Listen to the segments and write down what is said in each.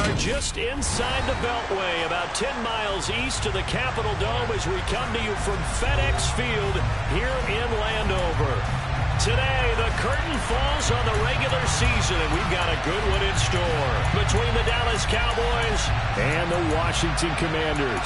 are just inside the Beltway, about 10 miles east of the Capitol Dome as we come to you from FedEx Field here in Landover. Today, the curtain falls on the regular season, and we've got a good one in store between the Dallas Cowboys and the Washington Commanders.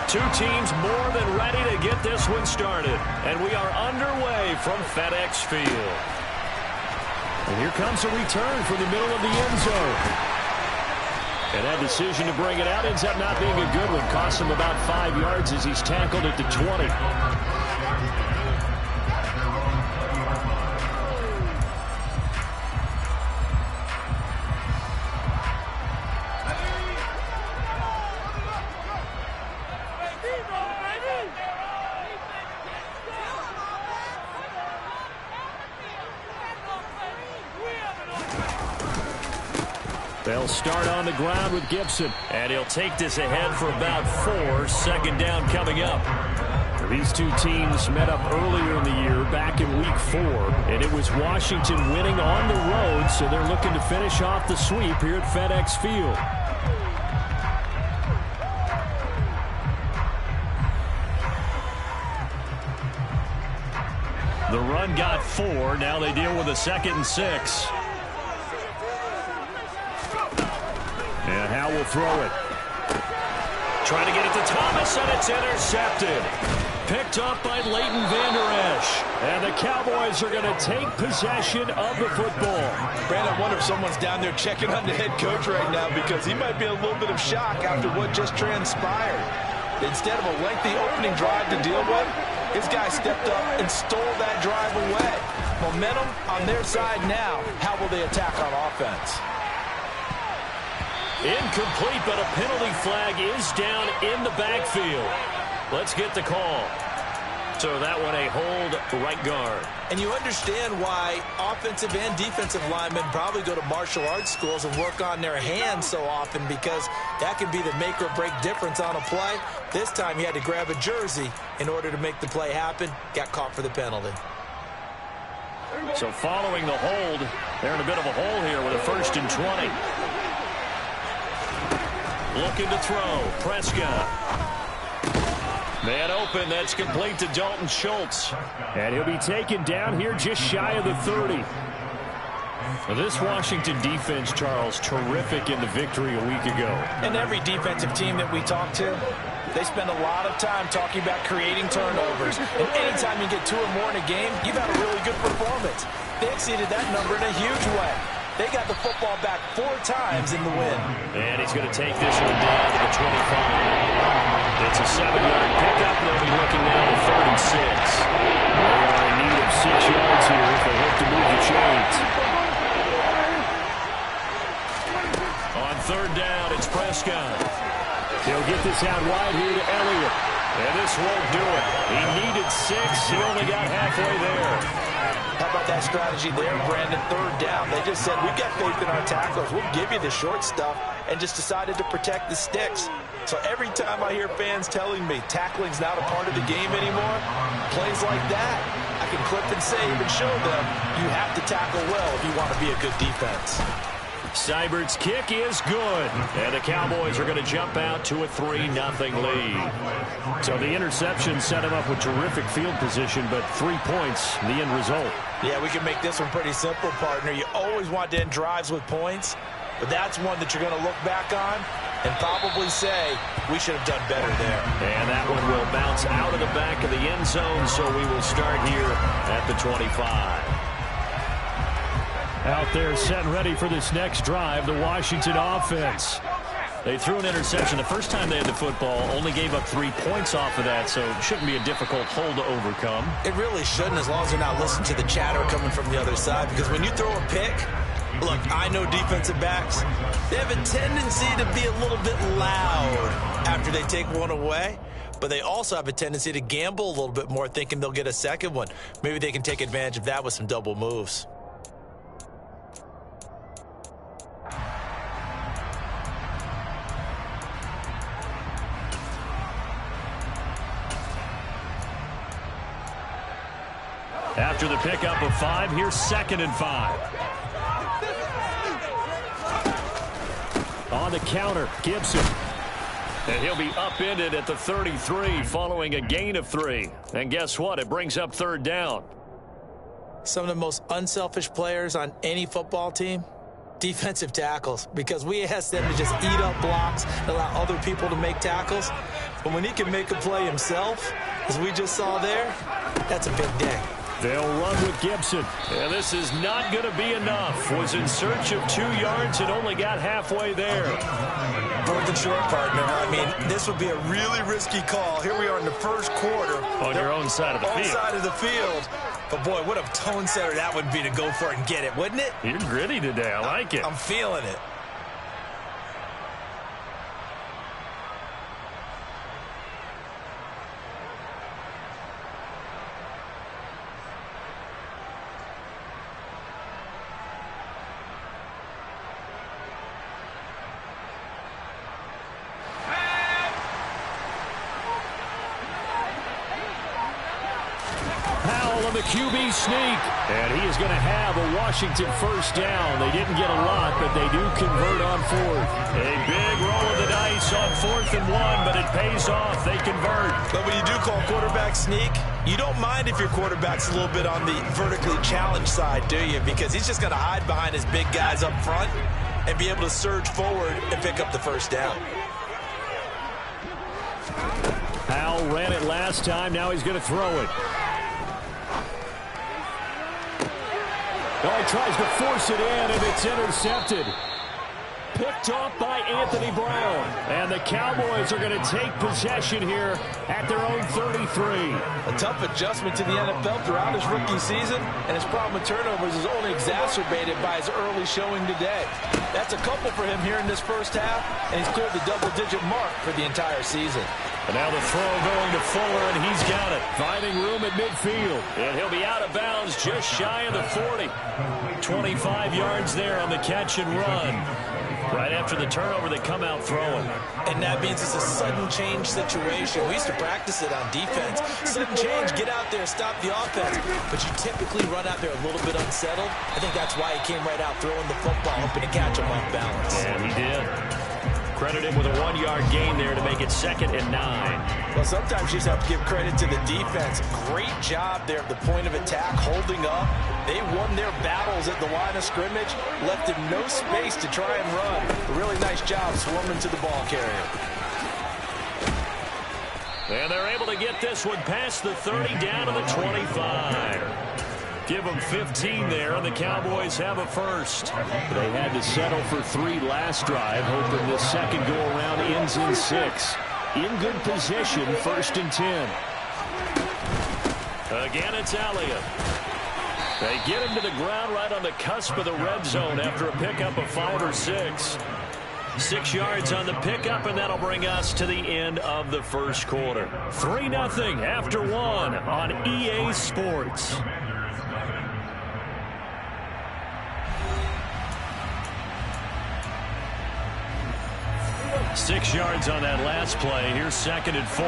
Two teams more than ready to get this one started. And we are underway from FedEx Field. And here comes a return from the middle of the end zone. And that decision to bring it out ends up not being a good one. Costs him about 5 yards as he's tackled at the 20. They'll start on the ground with Gibson. And he'll take this ahead for about 4. Second down coming up. These two teams met up earlier in the year, back in Week 4. And it was Washington winning on the road, so they're looking to finish off the sweep here at FedEx Field. The run got 4. Now they deal with a 2nd and 6. And Howe will throw it. Trying to get it to Thomas, and it's intercepted. Picked up by Leighton Vander Esch. And the Cowboys are going to take possession of the football. Brandon, I wonder if someone's down there checking on the head coach right now because he might be in a little bit of shock after what just transpired. Instead of a lengthy opening drive to deal with, his guy stepped up and stole that drive away. Momentum on their side now. How will they attack on offense? Incomplete, but a penalty flag is down in the backfield. Let's get the call. So that one a hold right guard. And you understand why offensive and defensive linemen probably go to martial arts schools and work on their hands so often, because that can be the make or break difference on a play. This time he had to grab a jersey in order to make the play happen. Got caught for the penalty. So following the hold, they're in a bit of a hole here with a 1st and 20. Looking to throw. Prescott. Man open. That's complete to Dalton Schultz. And he'll be taken down here just shy of the 30. Well, this Washington defense, Charles, terrific in the victory a week ago. And every defensive team that we talk to, they spend a lot of time talking about creating turnovers. And anytime you get 2 or more in a game, you've had a really good performance. They exceeded that number in a huge way. They got the football back 4 times in the win. And he's going to take this one down to the 25. It's a 7-yard pickup. They'll be looking now at 3rd and 6. They are in need of 6 yards here if they hope to move the chains. On 3rd down, it's Prescott. He'll get this out wide here to Elliott. And this won't do it. He needed 6. He only got halfway there. How about that strategy there, Brandon? 3rd down. They just said, we've got faith in our tacklers. We'll give you the short stuff, and just decided to protect the sticks. So every time I hear fans telling me tackling's not a part of the game anymore, plays like that, I can clip and save and show them you have to tackle well if you want to be a good defense. Seibert's kick is good. And the Cowboys are going to jump out to a 3-0 lead. So the interception set him up with terrific field position, but 3 points, the end result. Yeah, we can make this one pretty simple, partner. You always want to end drives with points, but that's one that you're going to look back on and probably say, we should have done better there. And that one will bounce out of the back of the end zone, so we will start here at the 25. Out there set and ready for this next drive, the Washington offense. They threw an interception the first time they had the football, only gave up 3 points off of that, so it shouldn't be a difficult hole to overcome. It really shouldn't, as long as you're not listening to the chatter coming from the other side, because when you throw a pick, look, I know defensive backs, they have a tendency to be a little bit loud after they take one away, but they also have a tendency to gamble a little bit more, thinking they'll get a second one. Maybe they can take advantage of that with some double moves. After the pickup of 5, here's 2nd and 5. On the counter, Gibson. And he'll be upended at the 33 following a gain of 3. And guess what? It brings up 3rd down. Some of the most unselfish players on any football team, defensive tackles, because we ask them to just eat up blocks and allow other people to make tackles. But when he can make a play himself, as we just saw there, that's a big day. They'll run with Gibson. And this is not going to be enough. Was in search of 2 yards and only got halfway there. 4th and short, partner. I mean, this would be a really risky call. Here we are in the first quarter. On your own side of the field. On side of the field. But, boy, what a tone setter that would be to go for it and get it, wouldn't it? You're gritty today. I like it. I'm feeling it. The QB sneak, and he is going to have a Washington 1st down. They didn't get a lot, but they do convert on 4th. A big roll of the dice on 4th and 1, but it pays off. They convert. But when you do call quarterback sneak, you don't mind if your quarterback's a little bit on the vertically challenged side, do you? Because he's just going to hide behind his big guys up front and be able to surge forward and pick up the 1st down. Powell ran it last time. Now he's going to throw it. Oh, he tries to force it in, and it's intercepted. Picked off by Anthony Brown. And the Cowboys are going to take possession here at their own 33. A tough adjustment to the NFL throughout his rookie season, and his problem with turnovers is only exacerbated by his early showing today. That's a couple for him here in this first half, and he's cleared the double-digit mark for the entire season. And now the throw going to Fuller, and he's got it. Finding room at midfield. And he'll be out of bounds just shy of the 40. 25 yards there on the catch and run. Right after the turnover, they come out throwing. And that means it's a sudden change situation. We used to practice it on defense. Sudden change, get out there, stop the offense. But you typically run out there a little bit unsettled. I think that's why he came right out throwing the football, hoping to catch him off balance. And he did. Credit him with a 1-yard gain there to make it 2nd and 9. Well, sometimes you just have to give credit to the defense. Great job there at the point of attack, holding up. They won their battles at the line of scrimmage, left him no space to try and run. A really nice job swarming to the ball carrier. And they're able to get this one past the 30 down to the 25. Give them 15 there, and the Cowboys have a 1st. They had to settle for 3 last drive, hoping this second go-around ends in 6. In good position, 1st and 10. Again, it's Elliott. They get him to the ground right on the cusp of the red zone after a pickup of 5 or 6. 6 yards on the pickup, and that'll bring us to the end of the first quarter. 3-0 after 1 on EA Sports. 6 yards on that last play. Here's 2nd and 4.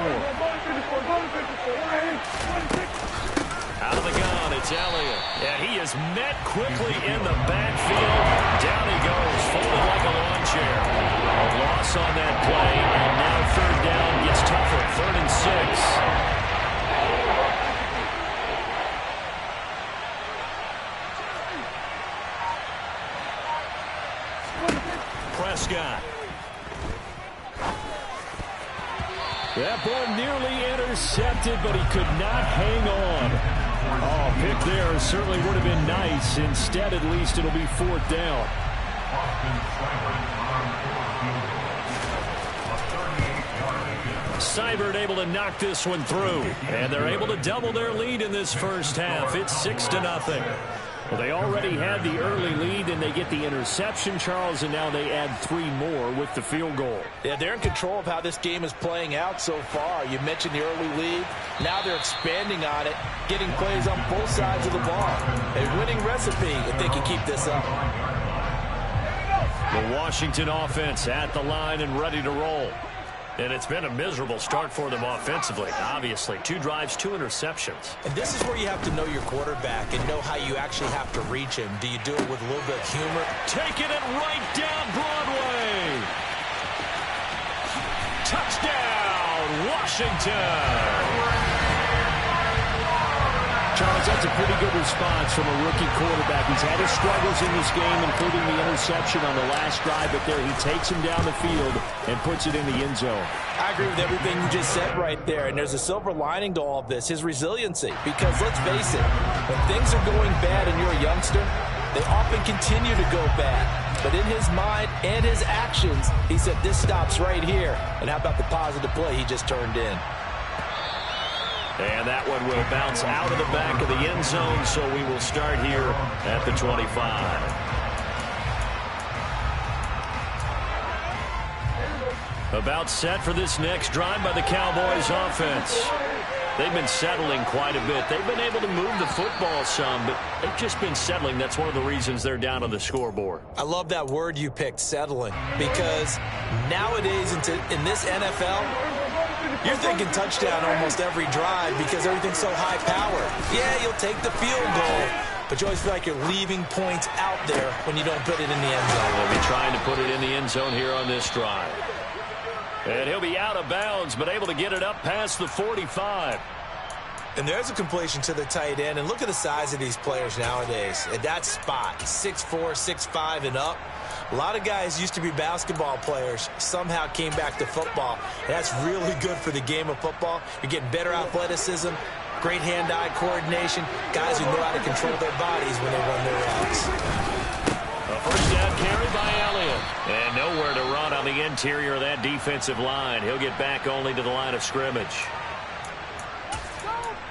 Out of the gun, it's Elliott. And he is met quickly in the backfield. Down he goes, folded like a lawn chair. A loss on that play, and now 3rd down gets tougher. 3rd and 6. Prescott. That ball nearly intercepted, but he could not hang on. Oh, pick there certainly would have been nice. Instead, at least, it'll be 4th down. Seibert able to knock this one through. And they're able to double their lead in this first half. It's 6-0. Well, they already had the early lead, and they get the interception, Charles, and now they add 3 more with the field goal. Yeah, they're in control of how this game is playing out so far. You mentioned the early lead. Now they're expanding on it, getting plays on both sides of the ball. A winning recipe if they can keep this up. The Washington offense at the line and ready to roll. And it's been a miserable start for them offensively, obviously. 2 drives, 2 interceptions. And this is where you have to know your quarterback and know how you actually have to reach him. Do you do it with a little bit of humor? Taking it right down Broadway. Touchdown, Washington. Charles, that's a pretty good response from a rookie quarterback. He's had his struggles in this game, including the interception on the last drive, but there he takes him down the field and puts it in the end zone. I agree with everything you just said right there, and there's a silver lining to all of this, his resiliency. Because let's face it, when things are going bad and you're a youngster, they often continue to go bad. But in his mind and his actions, he said, this stops right here. And how about the positive play he just turned in? And that one will bounce out of the back of the end zone, so we will start here at the 25. About set for this next drive by the Cowboys offense. They've been settling quite a bit. They've been able to move the football some, but they've just been settling. That's one of the reasons they're down on the scoreboard. I love that word you picked, settling, because nowadays in this NFL, you're thinking touchdown almost every drive because everything's so high-powered. Yeah, you'll take the field goal, but you always feel like you're leaving points out there when you don't put it in the end zone. They'll be trying to put it in the end zone here on this drive. And he'll be out of bounds, but able to get it up past the 45. And there's a completion to the tight end. And look at the size of these players nowadays. At that spot, 6'4", 6'5", and up. A lot of guys used to be basketball players, somehow came back to football. And that's really good for the game of football. You're getting better athleticism, great hand-eye coordination, guys who know how to control their bodies when they run their routes. A first down carry by Elliott. And nowhere to run on the interior of that defensive line. He'll get back only to the line of scrimmage.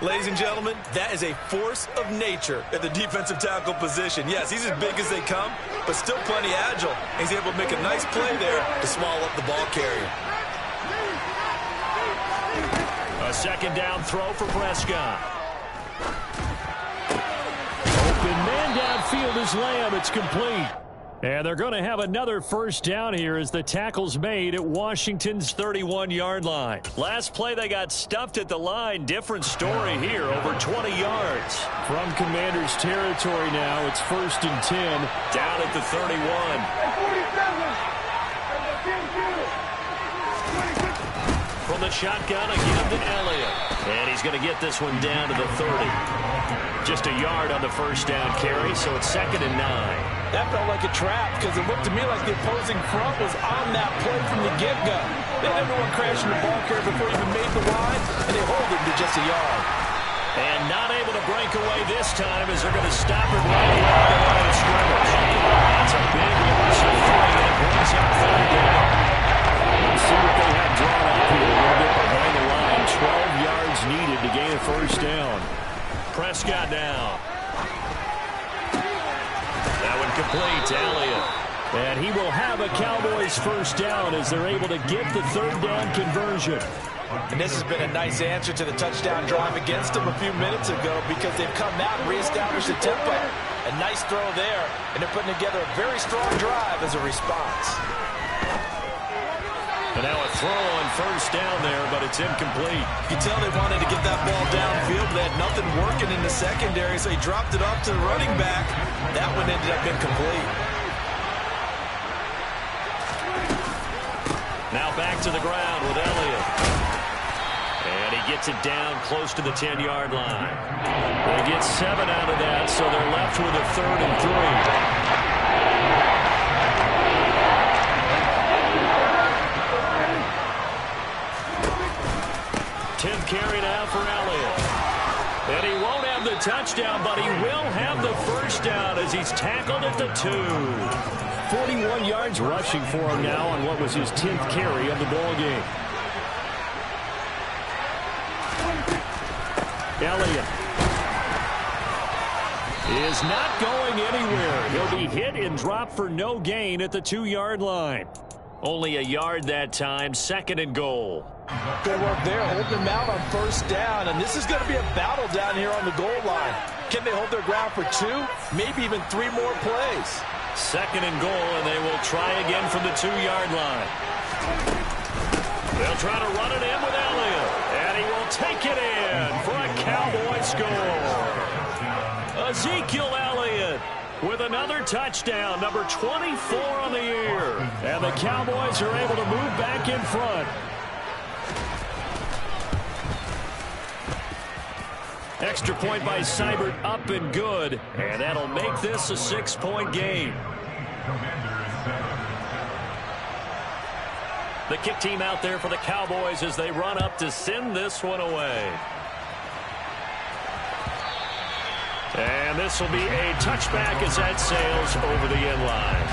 Ladies and gentlemen, that is a force of nature at the defensive tackle position. Yes, he's as big as they come, but still plenty agile. He's able to make a nice play there to swallow up the ball carrier. A second down throw for Prescott. Open man downfield is Lamb. It's complete. And they're going to have another first down here as the tackle's made at Washington's 31-yard line. Last play, they got stuffed at the line. Different story here, over 20 yards. From Commander's territory now, it's 1st and 10. Down at the 31. From the shotgun, again to Elliott. And he's going to get this one down to the 30. Just a yard on the first down carry, so it's 2nd and 9. That felt like a trap because it looked to me like the opposing front was on that play from the get-go. They had everyone crashing the ball carrier before he even made the line, and they hold him to just a yard. And not able to break away this time as they're going to stop it right along the line of scrimmage. That's a big loss of 3, and it brings up 3rd down. Let's see what they have drawn up here a little bit behind the line. 12 yards needed to gain a first down. Prescott now. That one complete to Elliott. And he will have a Cowboys first down as they're able to get the 3rd down conversion. And this has been a nice answer to the touchdown drive against them a few minutes ago because they've come out and reestablished the tempo. A nice throw there, and they're putting together a very strong drive as a response. And now a throw on first down there, but it's incomplete. You can tell they wanted to get that ball downfield, but they had nothing working in the secondary, so he dropped it off to the running back. That one ended up incomplete. Now back to the ground with Elliott. And he gets it down close to the 10-yard line. They get 7 out of that, so they're left with a 3rd and 3. 10th carry now for Elliott. And he won't have the touchdown, but he will have the first down as he's tackled at the 2. 41 yards rushing for him now on what was his 10th carry of the ball game. Elliott is not going anywhere. He'll be hit and dropped for no gain at the 2-yard line. Only a yard that time, 2nd and goal. Good work there, holding them out on first down, and this is going to be a battle down here on the goal line. Can they hold their ground for 2, maybe even 3 more plays? 2nd and goal, and they will try again from the 2-yard line. They'll try to run it in with Elliott. And he will take it in for a Cowboy score. Ezekiel Elliott with another touchdown, number 24 on the year. And the Cowboys are able to move back in front. Extra point by Seibert, up and good. And that'll make this a 6-point game. The kick team out there for the Cowboys as they run up to send this one away. And this will be a touchback as that sails over the end line.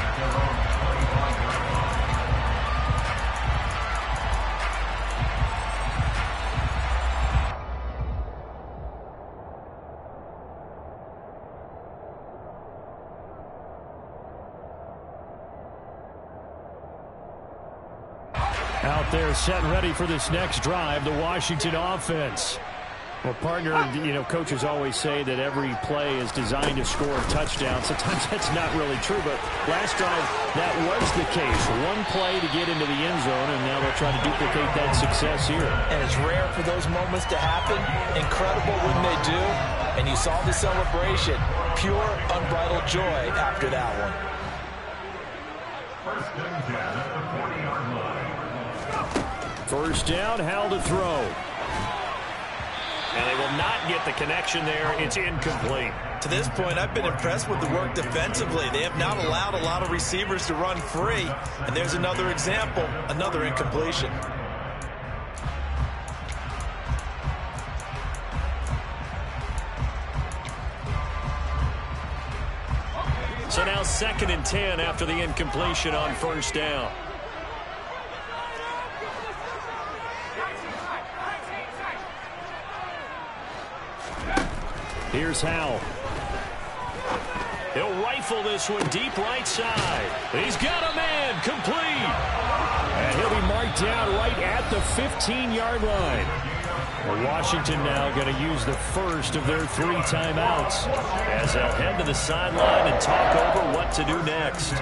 Out there set and ready for this next drive, the Washington offense. Well, partner, coaches always say that every play is designed to score a touchdown. Sometimes that's not really true, but last drive, that was the case. One play to get into the end zone, and now they'll try to duplicate that success here. And it's rare for those moments to happen. Incredible when they do. And you saw the celebration. Pure, unbridled joy after that one. First down, Howell to throw. And they will not get the connection there. It's incomplete. To this point, I've been impressed with the work defensively. They have not allowed a lot of receivers to run free. And there's another example, another incompletion. So now 2nd and 10 after the incompletion on first down. Here's Howell. He'll rifle this one deep right side. He's got a man, complete. And he'll be marked down right at the 15-yard line. Well, Washington now going to use the first of their 3 timeouts as they'll head to the sideline and talk over what to do next.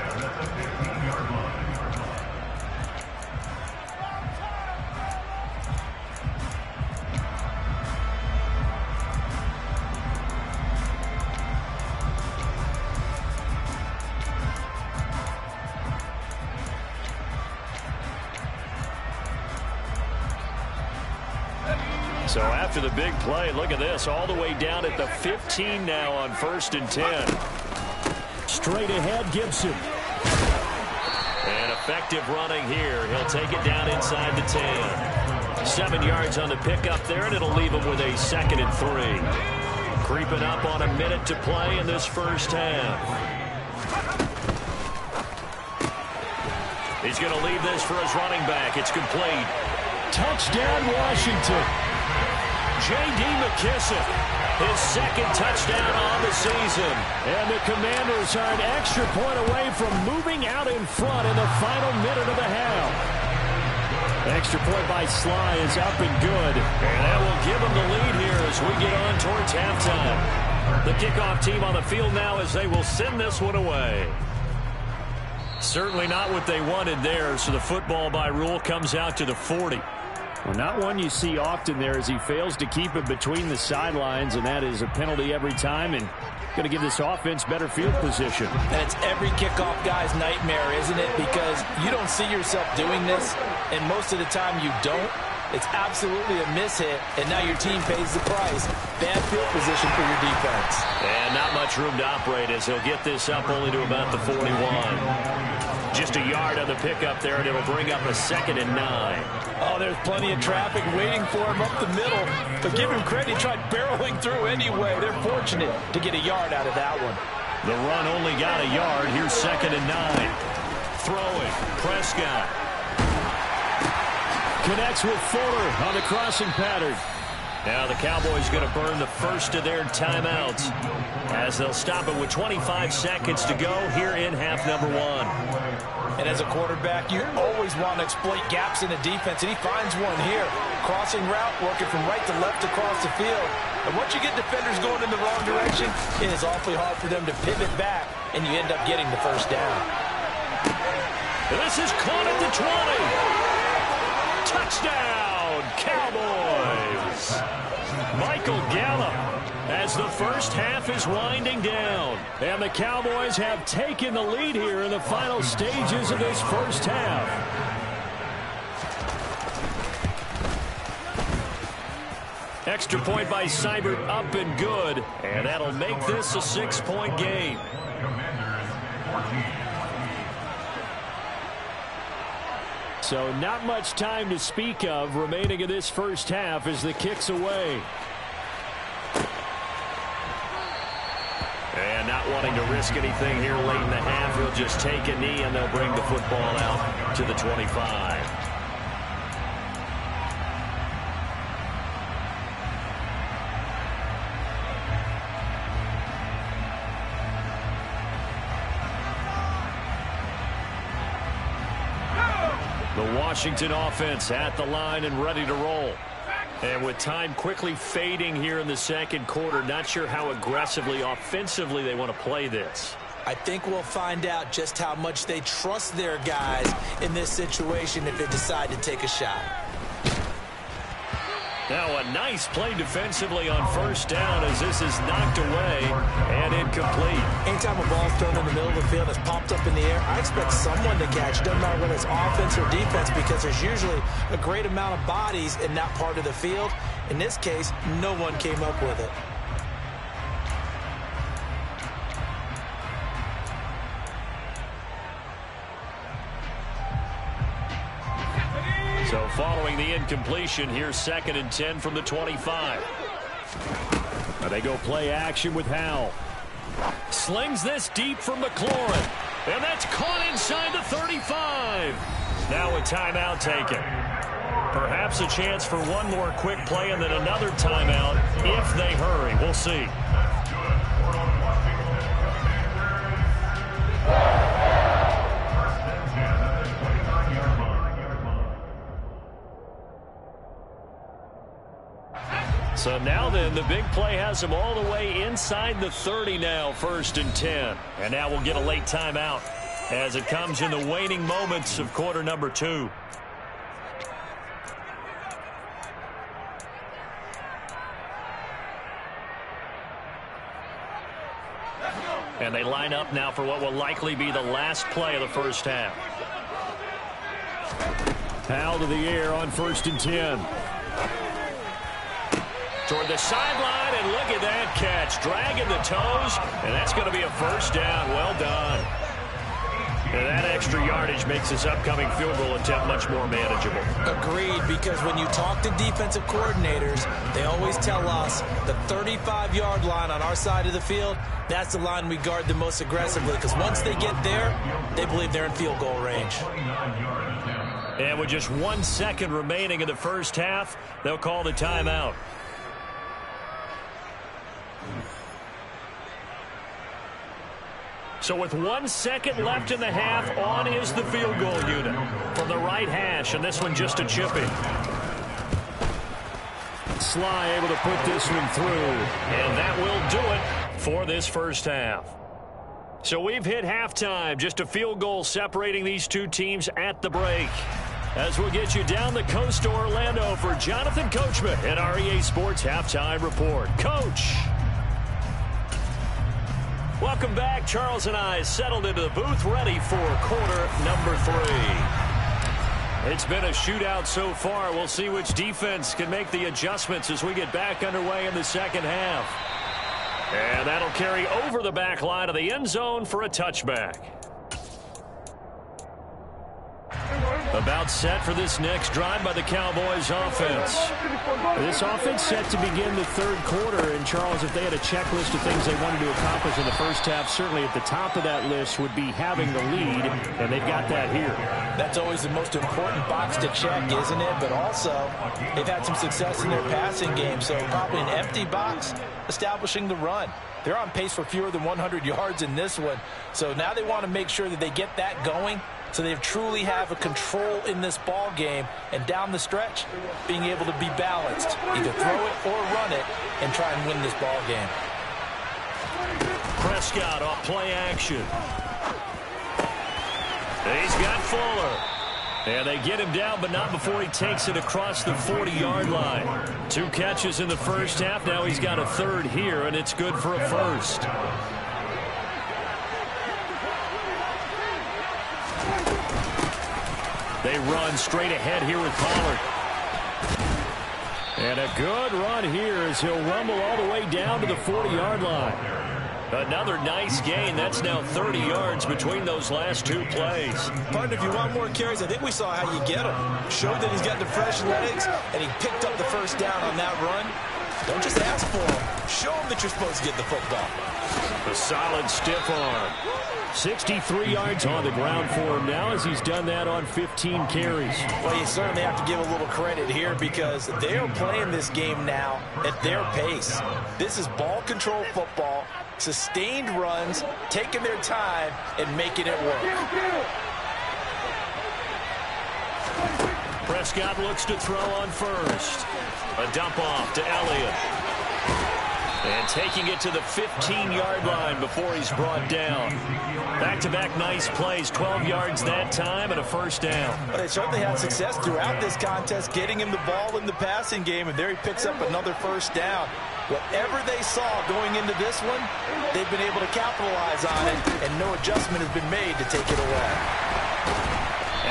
So after the big play, look at this, all the way down at the 15 now on 1st and 10. Straight ahead, Gibson. And effective running here. He'll take it down inside the 10. 7 yards on the pickup there, and it'll leave him with a 2nd and 3. Creeping up on a minute to play in this first half. He's going to leave this for his running back. It's complete. Touchdown, Washington. J.D. McKissick, his 2nd touchdown on the season. And the Commanders are an extra point away from moving out in front in the final minute of the half. Extra point by Sly is up and good. And that will give them the lead here as we get on towards halftime. The kickoff team on the field now as they will send this one away. Certainly not what they wanted there, so the football by rule comes out to the 40. Well, not one you see often there as he fails to keep it between the sidelines, and that is a penalty every time and going to give this offense better field position. And it's every kickoff guy's nightmare, isn't it? Because you don't see yourself doing this, and most of the time you don't. It's absolutely a mishit, and now your team pays the price. Bad field position for your defense. And not much room to operate as he'll get this up only to about the 41. Just a yard on the pickup there, and it'll bring up a 2nd and 9. Oh, there's plenty of traffic waiting for him up the middle. But give him credit, he tried barreling through anyway. They're fortunate to get a yard out of that one. The run only got a yard. Here's 2nd and 9. Throwing, Prescott. Connects with Fuller on the crossing pattern. Now the Cowboys going to burn the first of their timeouts as they'll stop it with 25 seconds to go here in half number 1. And as a quarterback, you always want to exploit gaps in the defense, and he finds one here. Crossing route, working from right to left across the field. And once you get defenders going in the wrong direction, it is awfully hard for them to pivot back, and you end up getting the first down. This is caught at the 20. Touchdown, Cowboys! Michael Gallup as the first half is winding down. And the Cowboys have taken the lead here in the final stages of this first half. Extra point by Seibert up and good. And that'll make this a 6-point game. So not much time to speak of remaining in this first half as the kick's away. And not wanting to risk anything here late in the half, he'll just take a knee and they'll bring the football out to the 25. The Washington offense at the line and ready to roll. And with time quickly fading here in the second quarter, not sure how aggressively, offensively they want to play this. I think we'll find out just how much they trust their guys in this situation if they decide to take a shot. Now a nice play defensively on first down as this is knocked away and incomplete. Anytime a ball's thrown in the middle of the field and it's popped up in the air, I expect someone to catch. Doesn't matter whether it's offense or defense because there's usually a great amount of bodies in that part of the field. In this case, no one came up with it. So following the incompletion, here's 2nd and 10 from the 25. Now they go play action with Howell. Slings this deep from McLaurin. And that's caught inside the 35. Now a timeout taken. Perhaps a chance for one more quick play and then another timeout if they hurry. We'll see. So now then, the big play has them all the way inside the 30 now, 1st and 10. And now we'll get a late timeout as it comes in the waning moments of quarter number 2. And they line up now for what will likely be the last play of the first half. Howell to the air on 1st and 10. Toward the sideline, and look at that catch. Dragging the toes, and that's going to be a first down. Well done. And that extra yardage makes this upcoming field goal attempt much more manageable. Agreed, because when you talk to defensive coordinators, they always tell us the 35-yard line on our side of the field, that's the line we guard the most aggressively, because once they get there, they believe they're in field goal range. And with just 1 second remaining in the first half, they'll call the timeout. So with 1 second left in the half, on is the field goal unit from the right hash, and this one just a chipping. Sly able to put this one through, and that will do it for this first half. So we've hit halftime, just a field goal separating these two teams at the break. As we'll get you down the coast to Orlando for Jonathan Coachman at our EA Sports Halftime Report. Coach! Welcome back. Charles and I settled into the booth, ready for quarter number 3. It's been a shootout so far. We'll see which defense can make the adjustments as we get back underway in the second half. And that'll carry over the back line of the end zone for a touchback. About set for this next drive by the Cowboys offense. This offense set to begin the third quarter. And, Charles, if they had a checklist of things they wanted to accomplish in the first half, certainly at the top of that list would be having the lead, and they've got that here. That's always the most important box to check, isn't it? But also, they've had some success in their passing game, so probably an empty box establishing the run. They're on pace for fewer than 100 yards in this one, so now they want to make sure that they get that going so they truly have a control in this ball game, and down the stretch, being able to be balanced, either throw it or run it, and try and win this ball game. Prescott off play action. He's got Fuller. And they get him down, but not before he takes it across the 40-yard line. 2 catches in the first half. Now he's got a third here, and it's good for a first. They run straight ahead here with Pollard. And a good run here as he'll rumble all the way down to the 40-yard line. Another nice gain. That's now 30 yards between those last 2 plays. Partner, if you want more carries, I think we saw how you get him. Showed that he's got the fresh legs, and he picked up the first down on that run. Don't just ask for him. Show him that you're supposed to get the football. A solid stiff arm. 63 yards on the ground for him now as he's done that on 15 carries. Well, you certainly have to give a little credit here because they are playing this game now at their pace. This is ball control football, sustained runs, taking their time, and making it work. Prescott looks to throw on first. A dump off to Elliott. And taking it to the 15-yard line before he's brought down. Back-to-back nice plays, 12 yards that time and a first down. Well, they certainly had success throughout this contest, getting him the ball in the passing game, and there he picks up another first down. Whatever they saw going into this one, they've been able to capitalize on it, and no adjustment has been made to take it away.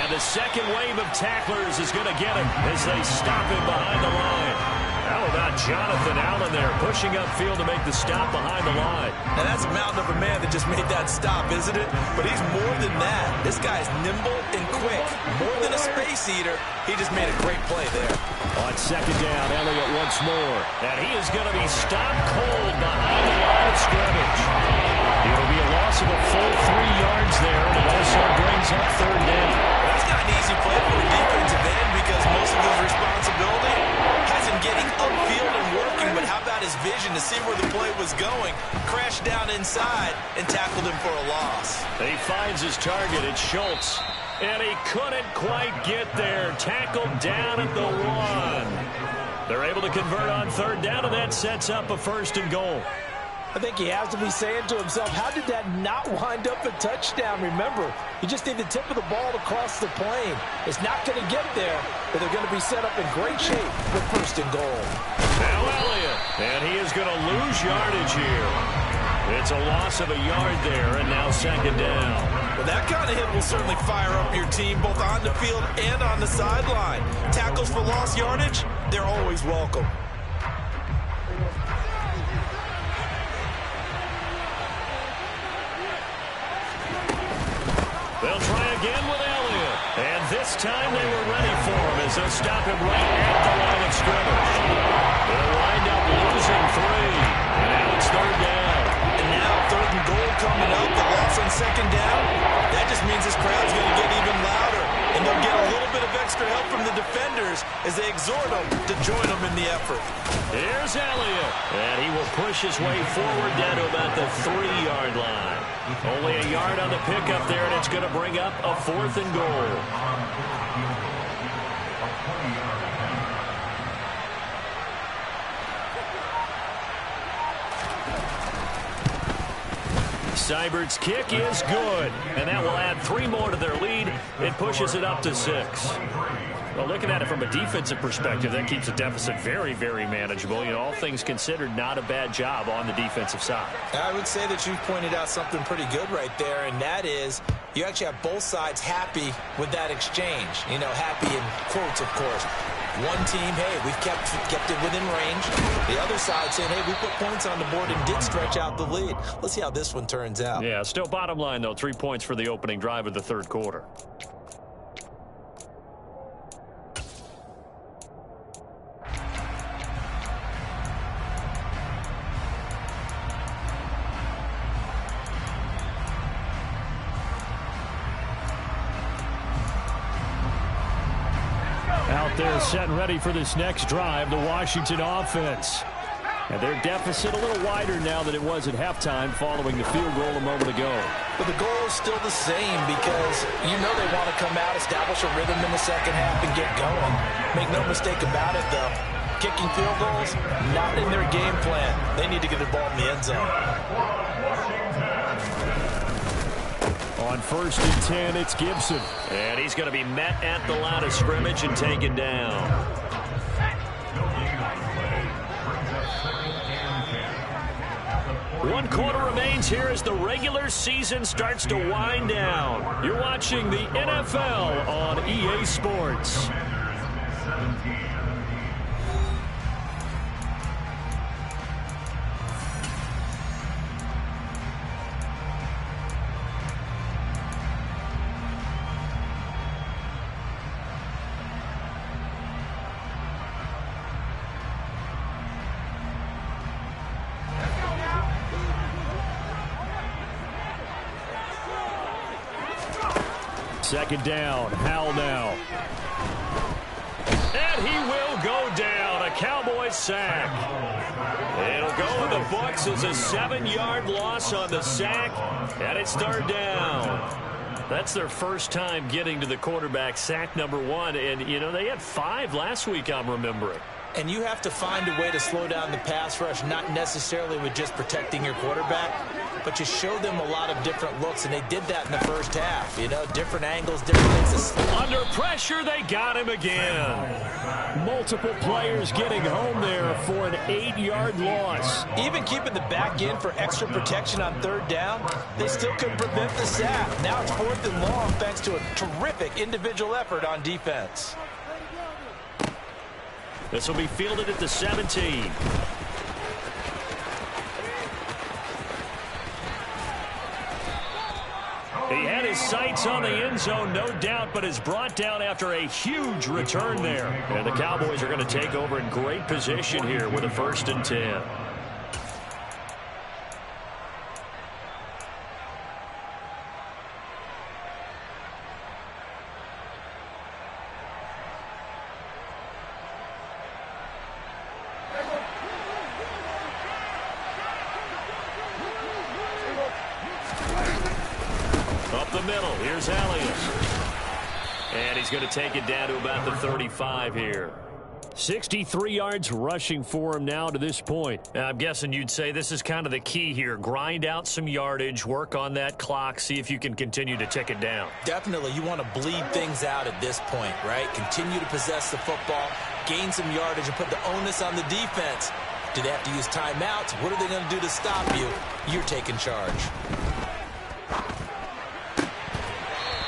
And the second wave of tacklers is going to get him as they stop him behind the line. How about Jonathan Allen there pushing upfield to make the stop behind the line? Now that's a mountain of a man that just made that stop, isn't it? But he's more than that. This guy's nimble and quick. More than a space eater, he just made a great play there. On second down, Elliott once more. And he is going to be stopped cold behind the line of scrimmage. It'll be a loss of a full 3 yards there, and it also brings up third down. That's not an easy play for a defensive end because most of his responsibility has him getting upfield and working, but how about his vision to see where the play was going, crashed down inside, and tackled him for a loss. He finds his target. It's Schultz. And he couldn't quite get there. Tackled down at the 1. They're able to convert on third down, and that sets up a first and goal. I think he has to be saying to himself, how did that not wind up a touchdown? Remember, you just need the tip of the ball to cross the plane. It's not going to get there, but they're going to be set up in great shape with first and goal. Now Elliott, and he is going to lose yardage here. It's a loss of a yard there, and now second down. Well, that kind of hit will certainly fire up your team, both on the field and on the sideline. Tackles for lost yardage, they're always welcome. They'll try again with Elliott. And this time they were ready for him as they'll stop him right at the line of scrimmage. They'll wind up losing 3. And now it's third down. And now third and goal coming up. The loss on second down. That just means this crowd's going to get even louder. And they'll get a little bit of extra help from the defenders as they exhort them to join them in the effort. Here's Elliott. And he will push his way forward down to about the 3-yard line. Only a yard on the pickup there, and it's going to bring up a fourth and goal. Seibert's kick is good, and that will add 3 more to their lead. It pushes it up to 6. Well, looking at it from a defensive perspective, that keeps the deficit very, very manageable. You know, all things considered, not a bad job on the defensive side. I would say that you pointed out something pretty good right there, and that is you actually have both sides happy with that exchange. You know, happy in quotes, of course. One team, hey, we've kept it within range. The other side saying, hey, we put points on the board and did stretch out the lead. Let's see how this one turns out. Yeah, still bottom line, though, 3 points for the opening drive of the third quarter. Out there set and ready for this next drive, the Washington offense. And their deficit a little wider now than it was at halftime following the field goal a moment ago. But the goal is still the same because you know they want to come out, establish a rhythm in the second half, and get going. Make no mistake about it, though. Kicking field goals, not in their game plan. They need to get the ball in the end zone. On 1st and 10, it's Gibson. And he's going to be met at the line of scrimmage and taken down. One quarter remains here as the regular season starts to wind down. You're watching the NFL on EA Sports. Second down, Howell now. And he will go down, a Cowboys sack. It'll go in the books as a 7-yard loss on the sack, and it's 3rd down. That's their first time getting to the quarterback, sack number 1, and, you know, they had 5 last week, I'm remembering. And you have to find a way to slow down the pass rush, not necessarily with just protecting your quarterback, but you show them a lot of different looks, and they did that in the first half. You know, different angles, different things. Under pressure, they got him again. Multiple players getting home there for an 8-yard loss. Even keeping the back in for extra protection on 3rd down, they still couldn't prevent the sack. Now it's 4th and long thanks to a terrific individual effort on defense. This will be fielded at the 17. He had his sights on the end zone, no doubt, but is brought down after a huge return there. And the Cowboys are going to take over in great position here with a 1st and 10. Up the middle, here's Elliott. And he's going to take it down to about the 35 here. 63 yards rushing for him now to this point. I'm guessing you'd say this is kind of the key here. Grind out some yardage, work on that clock, see if you can continue to tick it down. Definitely, you want to bleed things out at this point, right? Continue to possess the football, gain some yardage, and put the onus on the defense. Do they have to use timeouts? What are they going to do to stop you? You're taking charge.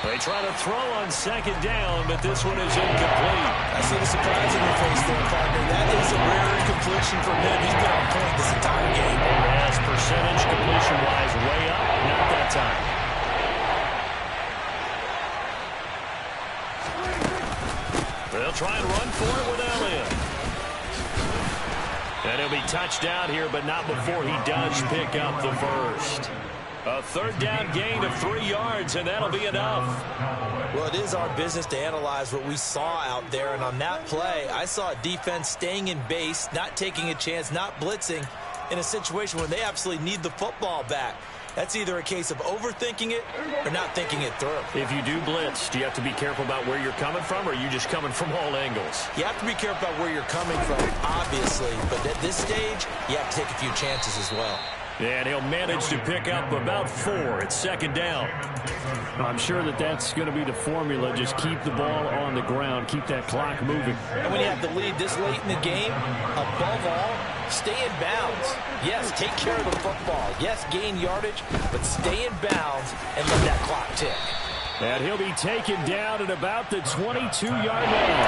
They try to throw on 2nd down, but this one is incomplete. I see the surprise in your face there, partner. That is a rare incompletion from him. He's been on point this entire game. As percentage completion-wise, way up, not that time. They'll try and run for it with Elliott. And he'll be touched out here, but not before he does pick up the first. A 3rd down gain of 3 yards, and that'll be enough. Well, it is our business to analyze what we saw out there, and on that play, I saw a defense staying in base, not taking a chance, not blitzing, in a situation where they absolutely need the football back. That's either a case of overthinking it or not thinking it through. If you do blitz, do you have to be careful about where you're coming from, or are you just coming from all angles? You have to be careful about where you're coming from, obviously, but at this stage, you have to take a few chances as well. And he'll manage to pick up about 4. It's 2nd down. I'm sure that's going to be the formula. Just keep the ball on the ground. Keep that clock moving. And when you have the lead this late in the game, above all, stay in bounds. Yes, take care of the football. Yes, gain yardage, but stay in bounds and let that clock tick. And he'll be taken down at about the 22-yard line.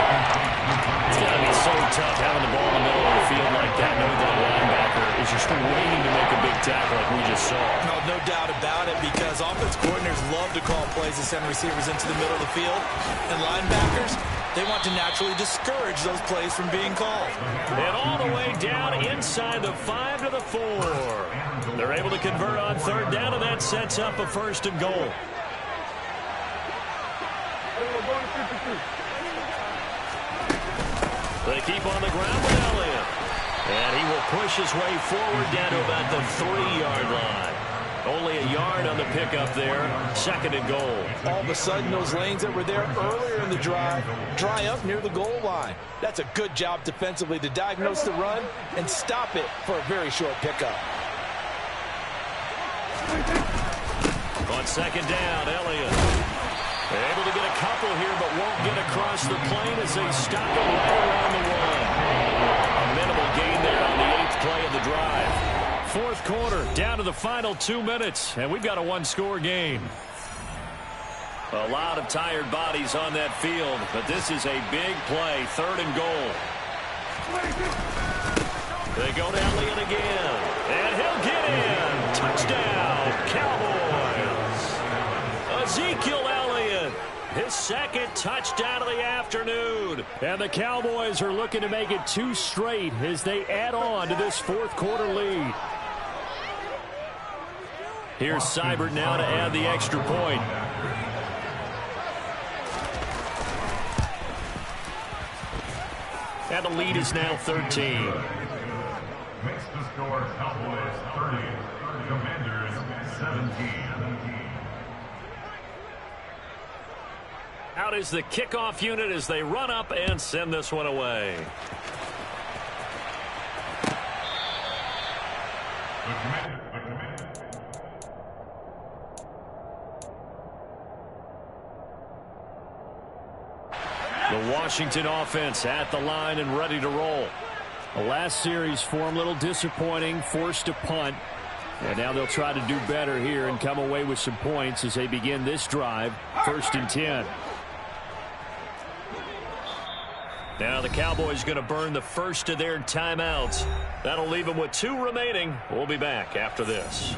It's got to be so tough having the ball in the middle of the field like that, knowing that a linebacker is just waiting to make a big tackle like we just saw. No doubt about it, because offense coordinators love to call plays and send receivers into the middle of the field. And linebackers, they want to naturally discourage those plays from being called. And all the way down inside the 5 to the 4. They're able to convert on 3rd down, and that sets up a 1st and goal. They keep on the ground with Elliott. And he will push his way forward down to about the 3-yard line. Only a yard on the pickup there. 2nd and goal. All of a sudden, those lanes that were there earlier in the drive dry up near the goal line. That's a good job defensively to diagnose the run and stop it for a very short pickup. On Second down, Elliott. They're able to get a couple here, but won't get across the plane as they stop it right around the one. A minimal gain there on the 8th play of the drive. Fourth quarter, down to the final 2 minutes, and we've got a one-score game. A lot of tired bodies on that field, but this is a big play, 3rd and goal. They go to Elliott again, and he'll get in. Touchdown, Cowboys. Ezekiel Elliott, his 2nd touchdown of the afternoon. And the Cowboys are looking to make it 2 straight as they add on to this fourth quarter lead. Here's Seibert now to add the extra point. And the lead is now 13. Makes the score Cowboys 30, Commanders 17. Out is the kickoff unit as they run up and send this one away. The Washington offense at the line and ready to roll. The last series for them, a little disappointing, forced a punt. And now they'll try to do better here and come away with some points as they begin this drive, 1st and 10. Now the Cowboys going to burn the first of their timeouts. That'll leave them with 2 remaining. We'll be back after this.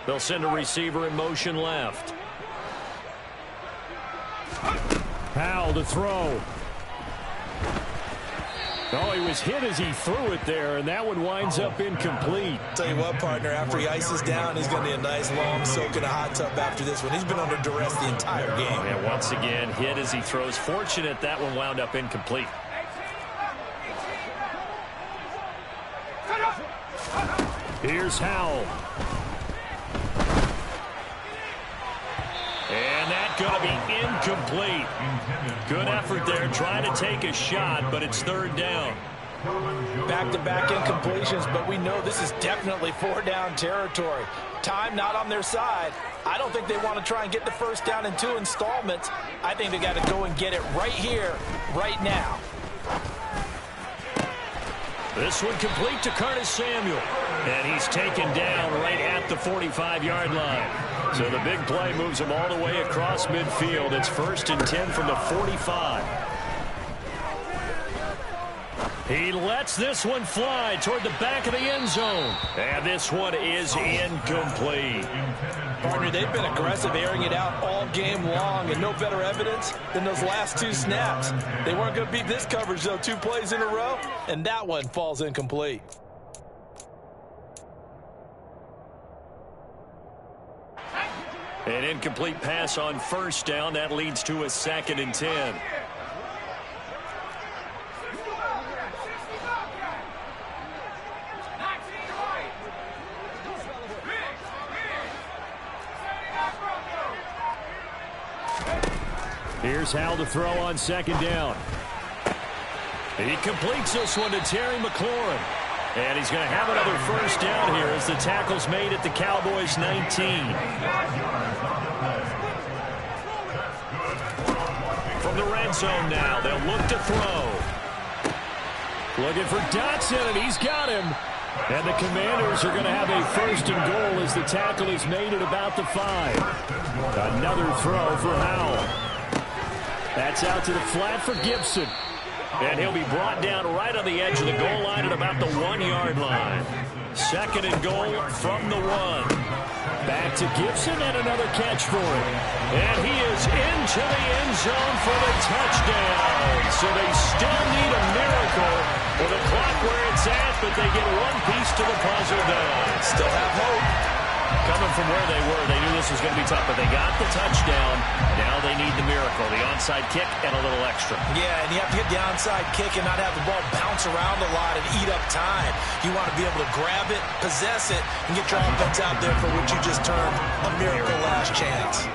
They'll send a receiver in motion left. Powell to throw. Oh, he was hit as he threw it there, and that one winds up incomplete. Tell you what, partner, after he ices down, he's going to need a nice long soak in a hot tub after this one. He's been under duress the entire game. And once again, hit as he throws. Fortunate that one wound up incomplete. Here's Howell. And that's going to be incomplete. Good effort there trying to take a shot, but it's 3rd down. Back-to-back incompletions, but we know this is definitely 4-down territory. Time not on their side. I don't think they want to try and get the first down in 2 installments. I think they got to go and get it right here, right now. This one complete to Curtis Samuel. And he's taken down right at the 45-yard line. So the big play moves him all the way across midfield. It's 1st and 10 from the 45. He lets this one fly toward the back of the end zone. And this one is incomplete. Partner, they've been aggressive, airing it out all game long, and no better evidence than those last 2 snaps. They weren't going to beat this coverage, though, 2 plays in a row, and that one falls incomplete. An incomplete pass on 1st down. That leads to a 2nd and 10. Here's Howell to throw on 2nd down. He completes this one to Terry McLaurin. And he's going to have another 1st down here as the tackle's made at the Cowboys 19. From the red zone now, they'll look to throw. Looking for Dotson, and he's got him. And the Commanders are going to have a 1st and goal as the tackle is made at about the 5. Another throw for Howell. That's out to the flat for Gibson. And he'll be brought down right on the edge of the goal line at about the 1-yard line. 2nd and goal from the 1. Back to Gibson and another catch for him. And he is into the end zone for the touchdown. So they still need a miracle with the clock where it's at, but they get one piece to the puzzle done. Still have hope. Coming from where they were, they knew this was going to be tough, but they got the touchdown. Now they need the miracle, the onside kick and a little extra. Yeah, and you have to get the onside kick and not have the ball bounce around a lot and eat up time. You want to be able to grab it, possess it, and get your offense out there for what you just termed a miracle last chance.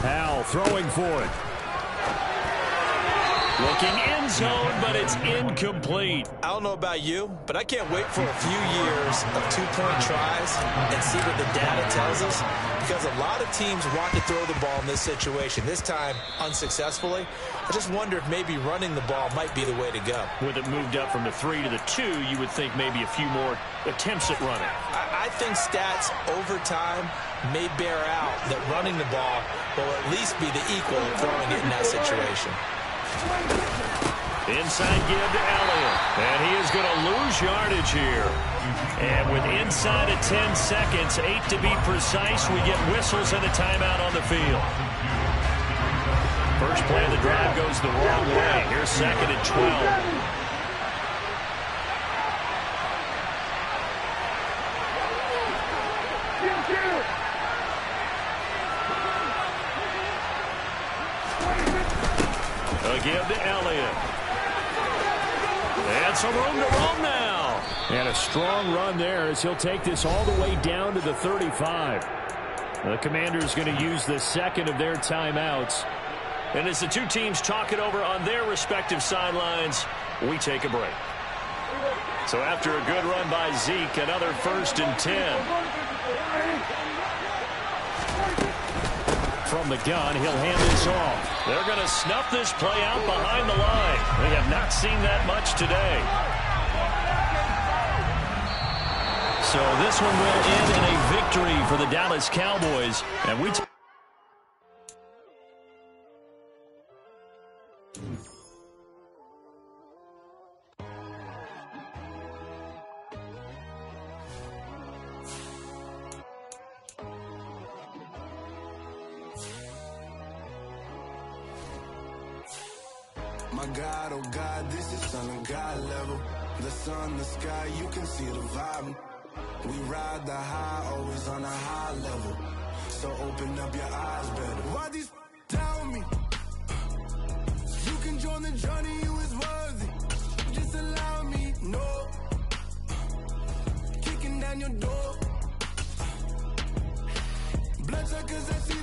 Howell throwing for it. Looking end zone, but it's incomplete. I don't know about you, but I can't wait for a few years of two-point tries and see what the data tells us, because a lot of teams want to throw the ball in this situation, this time unsuccessfully. I just wonder if maybe running the ball might be the way to go. With it moved up from the 3 to the 2, you would think maybe a few more attempts at running. I think stats over time may bear out that running the ball will at least be the equal of throwing it in that situation. Inside give to Elliott. And he is going to lose yardage here. And with inside of 10 seconds, 8 to be precise, we get whistles and a timeout on the field. First play of the drive goes the wrong way. Here's second and 12. Give to Elliott. And some room to roam now. And a strong run there as he'll take this all the way down to the 35. The Commanders going to use the second of their timeouts. And as the two teams talk it over on their respective sidelines, we take a break. So after a good run by Zeke, another 1st and 10. From the gun, he'll hand this off. They're going to snuff this play out behind the line. We have not seen that much today. So this one will end in a victory for the Dallas Cowboys. And we My God, oh God, this is Son of God level. The sun, the sky, you can see the vibe. We ride the high, always on a high level. So open up your eyes better. Why these tell me? You can join the journey, you is worthy. Just allow me, no. Kicking down your door. Bloodsuckers, I see